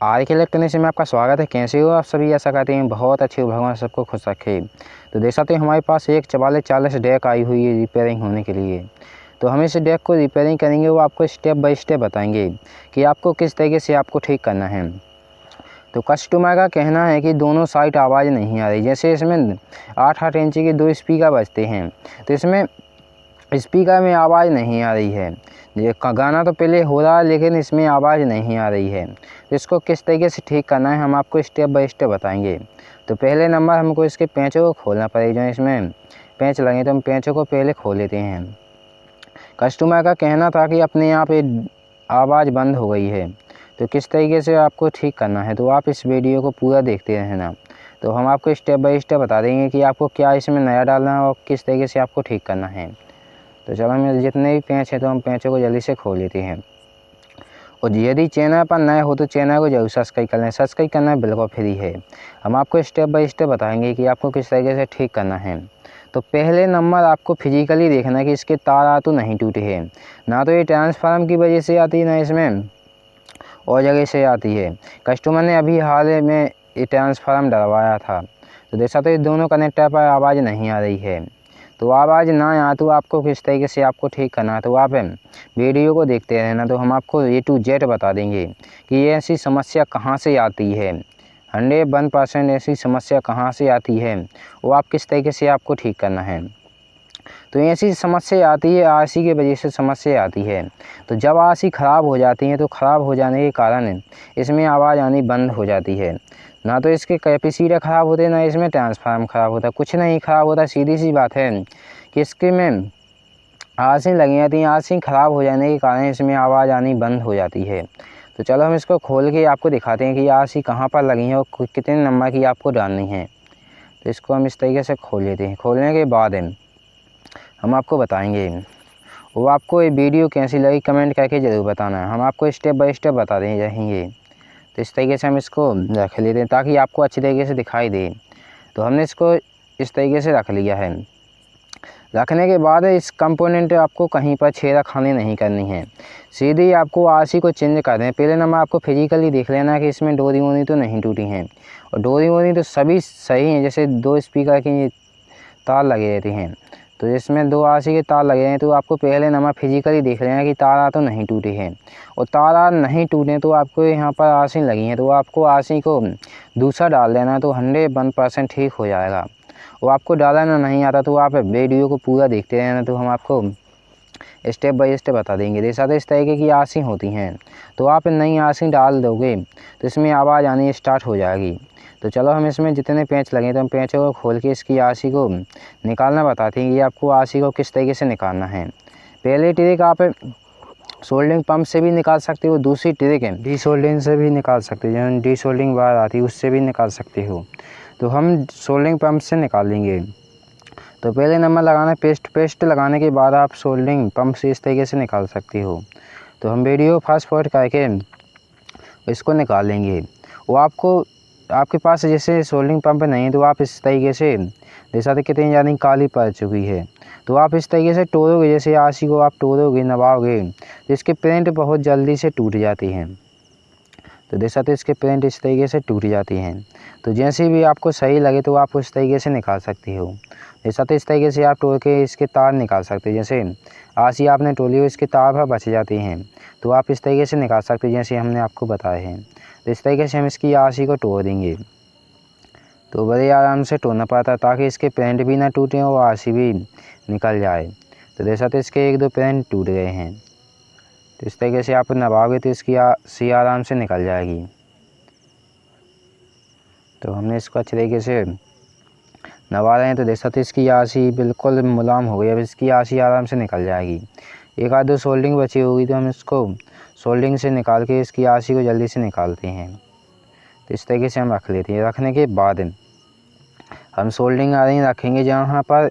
आज के इलेक्ट्रॉनिक्स में आपका स्वागत है। कैसे हो आप सभी? आशा करते हैं बहुत अच्छे हो, भगवान सबको खुश रखे। तो देख सकते हैं हमारे पास एक 4440 डेक आई हुई है रिपेयरिंग होने के लिए। तो हम इस डेक को रिपेयरिंग करेंगे, वो आपको स्टेप बाय स्टेप बताएंगे कि आपको किस तरीके से आपको ठीक करना है। तो कस्टमर का कहना है कि दोनों साइड आवाज़ नहीं आ रही। जैसे इसमें 8-8 इंच के 2 स्पीकर बजते हैं, तो इसमें स्पीकर में आवाज़ नहीं आ रही है। ये गाना तो पहले हो रहा है लेकिन इसमें आवाज़ नहीं आ रही है। तो इसको किस तरीके से ठीक करना है हम आपको स्टेप बाय स्टेप बताएंगे। तो पहले नंबर हमको इसके पेंचों को खोलना पड़ेगा। जो इसमें पेंच लगे तो हम पेंचों को पहले खोल लेते हैं। कस्टमर का कहना था कि अपने यहाँ पे आवाज़ बंद हो गई है। तो किस तरीके से आपको ठीक करना है, तो आप इस वीडियो को पूरा देखते रहना। तो हम आपको स्टेप बाय स्टेप बता देंगे कि आपको क्या इसमें नया डालना है और किस तरीके से आपको ठीक करना है। तो चलो हम जितने भी पेंच हैं तो हम पेंचों को जल्दी से खोल लेते हैं। और यदि चैनल पर नए हो तो चैनल को जरूर सब्सक्राइब कर लें। सब्सक्राइब करना बिल्कुल फ्री है। हम आपको स्टेप बाय स्टेप बताएंगे कि आपको किस तरीके से ठीक करना है। तो पहले नंबर आपको फिजिकली देखना है कि इसके तार तो नहीं टूटे हैं। ना तो ये ट्रांसफार्मर की वजह से आती है, ना इसमें और जगह से आती है। कस्टमर ने अभी हाल में ये ट्रांसफार्मर डलवाया था। तो जैसा तो ये दोनों कनेक्टर पर आवाज़ नहीं आ रही है। तो आवाज़ ना आए तो आपको किस तरीके से आपको ठीक करना है, तो आप वीडियो को देखते रहना। तो हम आपको A to Z बता देंगे कि ये ऐसी समस्या कहाँ से आती है। 101% ऐसी समस्या कहाँ से आती है, वो आप किस तरीके से आपको ठीक करना है। तो ऐसी समस्या आती है, आरसी की वजह से समस्या आती है। तो जब आरसी ख़राब हो जाती है तो ख़राब हो जाने के कारण इसमें आवाज़ आनी बंद हो जाती है। ना तो इसके कैपेसिटर ख़राब होते, ना इसमें ट्रांसफार्मर ख़राब होता, कुछ नहीं ख़राब होता। सीधी सी बात है कि इसके में आरसी लगी जाती हैं, आरसी ख़राब हो जाने के कारण इसमें आवाज़ आनी बंद हो जाती है। तो चलो हम इसको खोल के आपको दिखाते हैं कि आरसी कहाँ पर लगी है और कितने नंबर की आपको डालनी है। तो इसको हम इस तरीके से खोल लेते हैं। खोलने के बाद हम आपको बताएंगे। वो आपको ये वीडियो कैसी लगी कमेंट करके ज़रूर बताना। हम आपको स्टेप बाय स्टेप बता रहेंगे। तो इस तरीके से हम इसको रख लेते हैं ताकि आपको अच्छी तरीके से दिखाई दे। तो हमने इसको इस तरीके से रख लिया है। रखने के बाद इस कंपोनेंट आपको कहीं पर छेड़खानी नहीं करनी है, सीधी आपको आरसी को चेंज कर दें। पहले नंबर आपको फिजिकली देख लेना कि इसमें डोरी वोरी तो नहीं टूटी हैं, और डोरी वोरी तो सभी सही हैं। जैसे 2 स्पीकर की तार लगे रहते हैं, तो इसमें 2 आरसी के तार लगे हैं। तो आपको पहले नंबर फिजिकली देख लेना कि तार तो नहीं टूटे हैं, और तार नहीं टूटे तो आपको यहाँ पर आरसी लगी हैं। तो आपको आरसी को दूसरा डाल देना, तो 101% ठीक हो जाएगा। वो आपको डालना नहीं आता तो आप वीडियो को पूरा देखते रहना। तो हम आपको स्टेप बाय स्टेप बता देंगे। जैसा तो इस तरीके की आरसी होती हैं, तो आप नई आरसी डाल दोगे तो इसमें आवाज़ आनी स्टार्ट हो जाएगी। तो चलो हम इसमें जितने पेंच लगे तो हम पेंचों को खोल के इसकी आरसी को निकालना बताते हैं कि आपको आरसी को किस तरीके से निकालना है। पहले ट्रिक आप सोल्डरिंग पंप से भी निकाल सकते हो, दूसरी ट्रिक है डी सोल्डरिंग से भी निकाल सकते हो। जैसे डी सोल्डरिंग वायर आती है उससे भी निकाल सकते हो। तो हम सोल्डरिंग पंप से निकाल लेंगे। तो पहले नंबर लगाना पेस्ट लगाने के बाद आप सोल्डरिंग पंप से इस तरीके से निकाल सकते हो। तो हम वीडियो फास्ट फॉरवर्ड करके इसको निकाल लेंगे। वो आपके पास जैसे सोल्डरिंग पंप नहीं है तो आप इस तरीके से जैसा कि कितनी ज़्यादा काली पड़ चुकी है, तो आप इस तरीके से तोड़ोगे। जैसे आरसी को आप तोड़ोगे, दबाओगे, तो इसके प्रिंट बहुत जल्दी से टूट जाती हैं। तो जैसा तो इसके प्रिंट इस तरीके से टूट जाती हैं। तो जैसे भी आपको सही लगे तो आप उस तरीके से निकाल सकते हो। जैसा तो इस तरीके से आप तोड़ के इसके तार निकाल सकते हो। जैसे आरसी आपने तोड़ी हो, इसके तार पर बच जाते हैं, तो आप इस तरीके से निकाल सकते हो जैसे हमने आपको बताए हैं। तो इस तरीके से हम इसकी आरसी को तोड़ देंगे। तो बड़े आराम से तोड़ना पड़ता है ताकि इसके प्रिंट भी ना टूटें और आरसी भी निकल जाए। तो जैसा तो इसके 1-2 प्रिंट टूट गए हैं। तो इस तरीके से आप दबाओगे तो इसकी आरसी आराम से निकल जाएगी। तो हमने इसको अच्छे तरीके से दबा रहे हैं। तो जैसा तो इसकी आरसी बिल्कुल मुलायम हो गई। अब इसकी आरसी आराम से निकल जाएगी। 1-2 सोल्डरिंग बची होगी तो हम इसको सोल्डरिंग से निकाल के इसकी आरसी को जल्दी से निकालते हैं। तो इस तरीके से हम रख लेते हैं। रखने के बाद हम सोल्डरिंग आयरन रखेंगे। जहाँ पर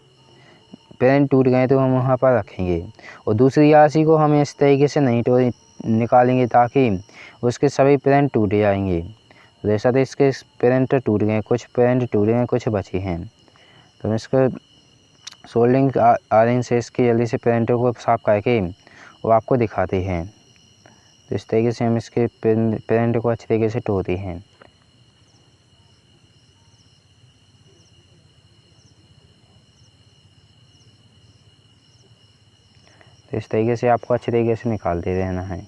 पेन टूट गए तो हम वहाँ पर रखेंगे, और दूसरी आरसी को हम इस तरीके से नहीं निकालेंगे ताकि उसके सभी पेन टूट जाएंगे। जैसा तो इसके पेरेंट टूट गए, कुछ पेरेंट टूट गए, कुछ बचे हैं। तो हम इसको सोल्डरिंग आयरन से इसके जल्दी से पेरेंटों को साफ करके वो आपको दिखाते हैं। तो इस तरीके से हम इसके पेरेंट को अच्छी तरीके से टोते हैं। तो इस तरीके से आपको अच्छी तरीके से निकालते रहना है।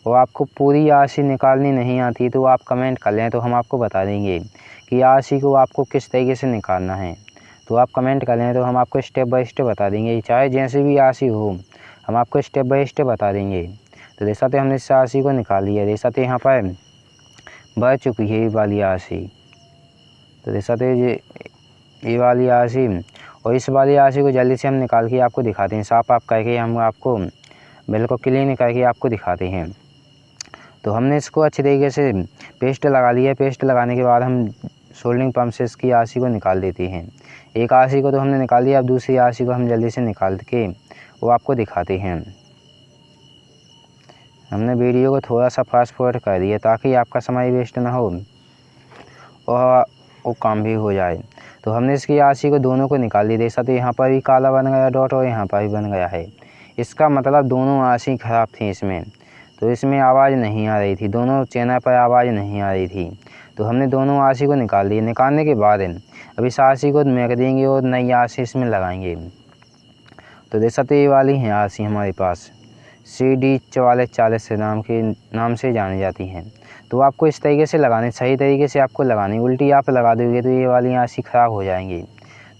और आपको पूरी आशी निकालनी नहीं आती तो आप कमेंट कर लें, तो हम आपको बता देंगे कि आशी को आपको किस तरीके से निकालना है। तो आप कमेंट कर लें तो हम आपको स्टेप बाय स्टेप बता देंगे, चाहे जैसे भी आशी हो हम आपको स्टेप बाय स्टेप बता देंगे। तो जैसा तो हमने इस आशी को निकाल लिया, जैसा तो यहाँ पर बढ़ चुकी है ये वाली आशी। तो जैसा तो ये वाली आशी और इस वाली आशी को जल्दी से हम निकाल के आपको दिखाते हैं, साफ आप करके हम आपको बिल्कुल क्लीन करके आपको दिखाते हैं। तो हमने इसको अच्छी तरीके से पेस्ट लगा लिया। पेस्ट लगाने के बाद हम सोल्डरिंग पंप से इसकी आशी को निकाल देते हैं। एक आशी को तो हमने निकाल दिया, अब दूसरी आशी को हम जल्दी से निकाल के वो आपको दिखाते हैं। हमने वीडियो को थोड़ा सा फास्ट फॉरवर्ड कर दिया ताकि आपका समय वेस्ट ना हो और वो काम भी हो जाए। तो हमने इसकी आशी को दोनों को निकाल दिया। जैसा तो यहाँ पर भी काला बन गया डॉट और यहाँ पर भी बन गया है। इसका मतलब दोनों आशी ख़राब थी इसमें, तो इसमें आवाज़ नहीं आ रही थी, दोनों चैनल पर आवाज़ नहीं आ रही थी। तो हमने दोनों आशी को निकाल दिए। निकालने के बाद अब इस आशी को मेक देंगे और नई आशी इसमें लगाएंगे। तो जैसा तो ये वाली हैं आशी हमारे पास CD4440 से नाम से जानी जाती हैं। तो आपको इस तरीके से लगाने, सही तरीके से आपको लगानी, उल्टी आप लगा दोगे तो ये वाली आशी ख़राब हो जाएंगी।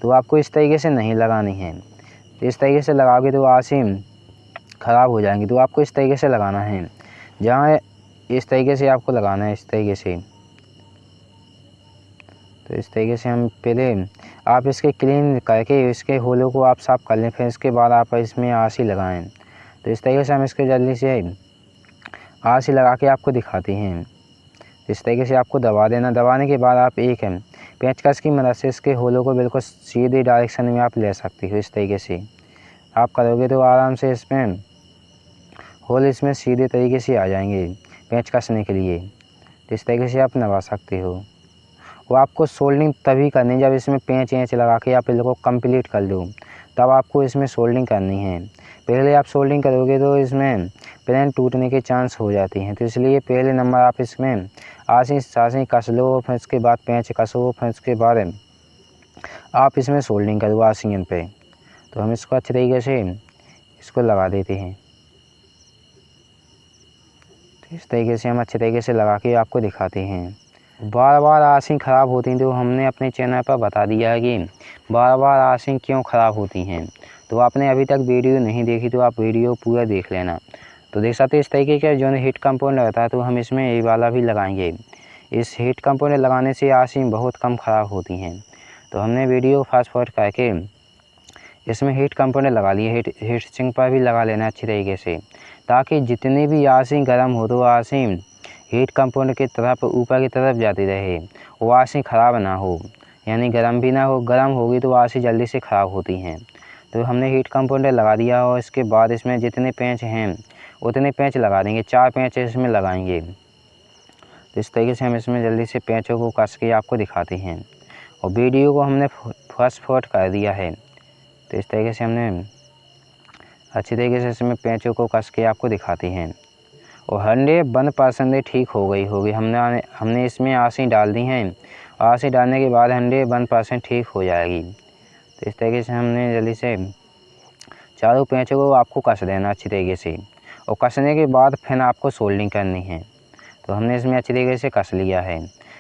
तो आपको इस तरीके से नहीं लगानी है। तो इस तरीके से लगाओगे तो आशी ख़राब हो जाएंगी। तो आपको इस तरीके से लगाना है, जहाँ इस तरीके से आपको लगाना है, इस तरीके से। तो इस तरीके से हम पहले आप इसके क्लीन करके इसके होलों को आप साफ़ कर लें, फिर इसके बाद आप इसमें आशी लगाएं। तो इस तरीके से हम इसके जल्दी से आशी लगा के आपको दिखाते हैं। इस तरीके से आपको दबा देना। दबाने के बाद आप एक पेंचकस की मदद से इसके होलों को बिल्कुल सीधे डायरेक्शन में आप ले सकते हो। इस तरीके से आप करोगे तो आराम से इसमें होल इसमें सीधे तरीके से आ जाएंगे पेंच कसने के लिए। तो इस तरीके से आप दबा सकते हो। वो आपको सोल्डिंग तभी करनी जब इसमें पेंच लगा के आप इनको कंप्लीट कर दो, तब आपको इसमें सोल्डिंग करनी है। पहले आप सोल्डिंग करोगे तो इसमें पेन टूटने के चांस हो जाते हैं। तो इसलिए पहले नंबर आप इसमें आशी साशी कस लो, फिर उसके बाद पेंच कसो, फिर उसके बाद आप इसमें सोल्डिंग करो आशियन पे। तो हम इसको अच्छे तरीके से इसको लगा देते हैं। तो इस तरीके से हम अच्छे तरीके से लगा के आपको दिखाते हैं। बार बार आशी ख़राब होती हैं तो हमने अपने चैनल पर बता दिया है कि बार बार आशी क्यों ख़राब होती हैं। तो आपने अभी तक वीडियो नहीं देखी तो आप वीडियो पूरा देख लेना। तो देख सकते इस तरीके का जो हीट कंपाउंड रहता है, तो हम इसमें ये वाला भी लगाएंगे। इस हीट कंपाउंड लगाने से आशी बहुत कम ख़राब होती हैं। तो हमने वीडियो फास्ट फॉरवर्ड करके इसमें हीट कंपाउंड लगा लिए। हीट सिंक पर भी लगा लेना अच्छी तरीके से, ताकि जितनी भी आशी गर्म हो तो आशी हीट कंपाउंड की तरफ ऊपर की तरफ जाती रहे, वो आशी ख़राब ना हो, यानी गर्म भी ना हो। गर्म होगी तो आशी जल्दी से ख़राब होती हैं। तो हमने हीट कंपाउंड लगा दिया और इसके बाद इसमें जितने पेंच हैं उतने पेंच लगा देंगे। 4 पेंच इसमें लगाएंगे। तो इस तरीके से हम इसमें जल्दी से पेंचों को कस के आपको दिखाते हैं। और वीडियो को हमने फास्ट फॉरवर्ड कर दिया है। तो इस तरीके से हमने अच्छी तरीके से इसमें पेंचों को कस के आपको दिखाते हैं। और 100% ठीक हो गई होगी। हमने इसमें आशी डाल दी हैं। आशी डालने के बाद 100% ठीक हो जाएगी। तो इस तरीके से हमने जल्दी से चारों पेंचों को आपको कस देना अच्छी तरीके से। और कसने के बाद फिर आपको सोल्डिंग करनी है। तो हमने इसमें अच्छी तरीके से कस लिया है।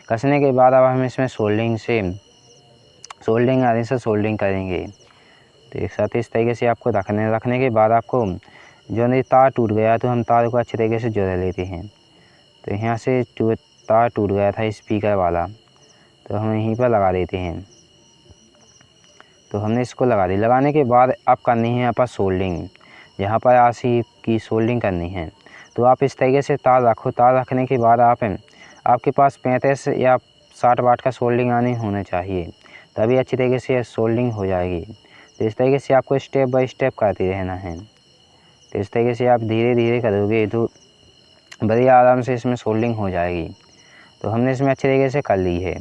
कसने के बाद अब हम इसमें सोल्डिंग आदि से सोल्डिंग करेंगे। तो एक साथ इस तरीके से आपको रखने के बाद आपको जो नहीं तार टूट गया तो हम तार को अच्छे तरीके से जोड़ लेते हैं। तो यहाँ से तार टूट गया था स्पीकर वाला, तो हम यहीं पर लगा देते हैं। तो हमने इसको लगा दी। लगाने के बाद अब करनी है यहाँ पर सोल्डिंग, जहाँ पर आशी की सोल्डिंग करनी है। तो आप इस तरीके से तार रखो। तार रखने के बाद आपके पास 35 या 60 वाट का सोल्डिंग आनी होना चाहिए, तभी अच्छी तरीके से सोल्डिंग हो जाएगी। तो इस तरीके से आपको स्टेप बाय स्टेप करते रहना है। तो इस तरीके से आप धीरे धीरे करोगे तो बढ़िया आराम से इसमें सोल्डिंग हो जाएगी। तो हमने इसमें अच्छे तरीके से कर ली है।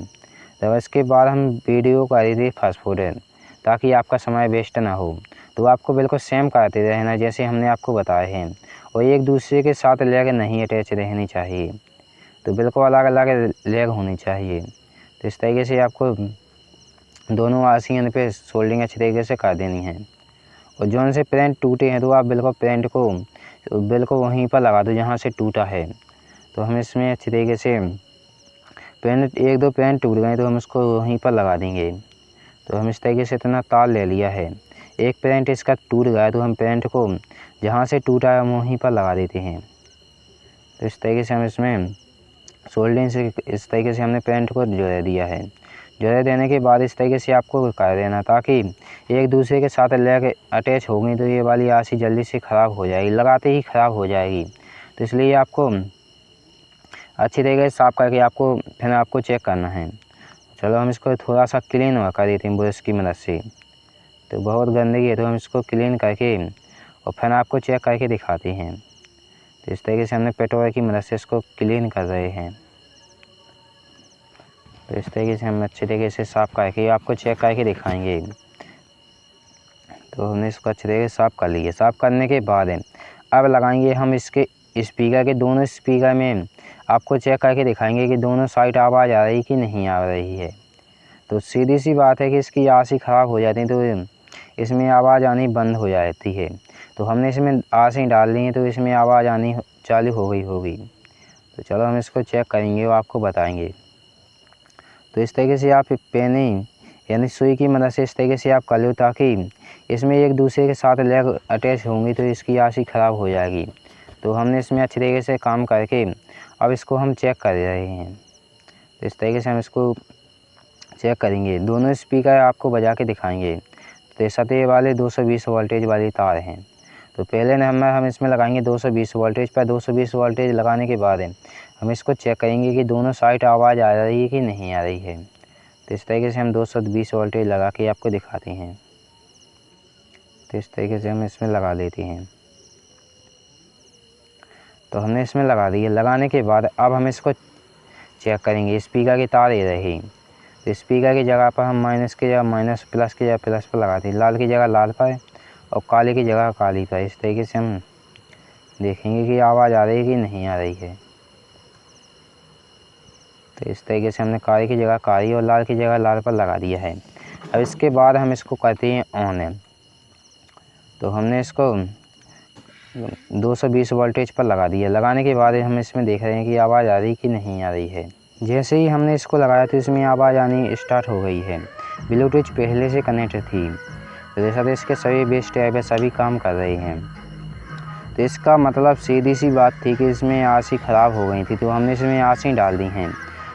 तो इसके बाद हम वीडियो कर रही थी फास्ट फॉरवर्ड, ताकि आपका समय वेस्ट ना हो। तो आपको बिल्कुल सेम करते रहना जैसे हमने आपको बताए हैं। और एक दूसरे के साथ लेग नहीं अटैच रहनी चाहिए, तो बिल्कुल अलग अलग लेग होनी चाहिए। तो इस तरीके से आपको दोनों आसियन पे सोल्डिंग अच्छी तरीके से कर देनी है। और जो उनसे पेरेंट टूटे हैं तो आप बिल्कुल पेरेंट को बिल्कुल वहीं पर लगा दो जहाँ से टूटा है। तो हम इसमें अच्छी तरीके से पेरेंट एक दो पेरेंट टूट गए तो हम उसको वहीं पर लगा देंगे। तो हम इस तरीके से इतना तार ले लिया है। एक पेरेंट इसका टूट गया तो हम पेरेंट को जहाँ से टूटा है हम वहीं पर लगा देते हैं। तो इस तरीके से हम इसमें सोल्डिंग से इस तरीके से हमने पेरेंट को जोड़ दिया है। जोड़ देने के बाद इस तरीके से आपको कर देना, ताकि एक दूसरे के साथ लेग अटैच होगी तो ये वाली आरसी जल्दी से ख़राब हो जाएगी, लगाते ही ख़राब हो जाएगी। तो इसलिए आपको अच्छी तरीके से साफ़ करके फिर आपको चेक करना है। चलो हम इसको थोड़ा सा क्लीन कर देते हैं ब्रश की मदद से। तो बहुत गंदगी है तो हम इसको क्लीन करके और फिर आपको चेक करके दिखाते हैं। तो इस तरीके से हमने पेट्रोल की मदद से इसको क्लीन कर रहे हैं। तो इस तरीके से हम अच्छे तरीके से साफ़ करके आपको चेक करके दिखाएंगे। तो हमने इसको अच्छे तरीके से साफ़ कर लिया। साफ़ करने के बाद अब लगाएंगे हम इसके स्पीकर के दोनों स्पीकर में आपको चेक करके दिखाएंगे कि दोनों साइड आवाज़ आ रही कि नहीं आ रही है। तो सीधी सी बात है कि इसकी आरसी ख़राब हो जाती है तो इसमें आवाज़ आनी बंद हो जाती है। तो हमने इसमें आरसी डाल दी है तो इसमें आवाज़ आनी चालू हो गई होगी। तो चलो हम इसको चेक करेंगे और आपको बताएंगे। तो इस तरीके से आप पेन यानी सुई की मदद से इस तरीके से आप कर लो, ताकि इसमें एक दूसरे के साथ लेग अटैच होंगी तो इसकी आरसी ख़राब हो जाएगी। तो हमने इसमें अच्छी तरीके से काम करके अब इसको हम चेक कर रहे हैं। तो इस तरीके से हम इसको चेक करेंगे। दोनों स्पीकर आपको बजा के दिखाएंगे। तो सतह वाले 220 वोल्टेज वाली तार हैं। तो पहले हम इसमें लगाएंगे 220 वोल्टेज पर। 220 वोल्टेज लगाने के बाद हम इसको चेक करेंगे कि दोनों साइड आवाज़ आ रही है कि नहीं आ रही है। तो इस तरीके से हम 220 वोल्टेज लगा के आपको दिखाते हैं। तो इस तरीके से हम इसमें लगा लेते हैं। तो हमने इसमें लगा दिया। लगाने के बाद अब हम इसको चेक करेंगे। स्पीकर की तार ये रही, तो स्पीकर की जगह पर हम माइनस की जगह माइनस, प्लस की जगह प्लस पर लगाते हैं, लाल की जगह लाल पर और काले की जगह काली पर। इस तरीके से हम देखेंगे कि आवाज़ आ रही है कि नहीं आ रही है। तो इस तरीके से हमने काली की जगह काली और लाल की जगह लाल पर लगा दिया है। अब इसके बाद हम इसको करते हैं ऑन। तो हमने इसको 220 वोल्टेज पर लगा दिया। लगाने के बाद हम इसमें देख रहे हैं कि आवाज़ आ रही कि नहीं आ रही है। जैसे ही हमने इसको लगाया तो इसमें आवाज़ आनी स्टार्ट हो गई है। ब्लूटूथ पहले से कनेक्ट थी, तो जैसा तो इसके सभी बेस टैब है सभी काम कर रहे हैं। तो इसका मतलब सीधी सी बात थी कि इसमें आरसी ख़राब हो गई थी, तो हमने इसमें आरसी डाल दी हैं।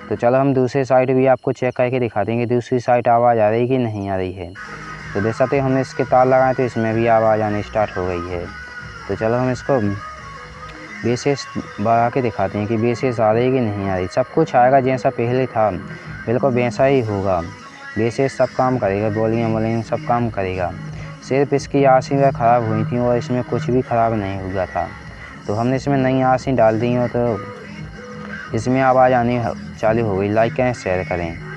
तो चलो हम दूसरी साइड भी आपको चेक करके दिखा देंगे दूसरी साइड आवाज़ आ रही कि नहीं आ रही है। तो जैसा तो हमने इसके तार लगाए तो इसमें भी आवाज़ आनी स्टार्ट हो गई है। तो चलो हम इसको बेसेस बढ़ा के दिखाते हैं कि बेसेस आ रही कि नहीं आ रही। सब कुछ आएगा जैसा पहले था, बिल्कुल वैसा ही होगा। बेसेस सब काम करेगा, वॉल्यूम सब काम करेगा। सिर्फ इसकी आरसी ख़राब हुई थी और इसमें कुछ भी ख़राब नहीं हुआ था। तो हमने इसमें नई आरसी डाल दी हो तो इसमें आवाज़ आनी चालू हो गई। लाइक करें, शेयर करें।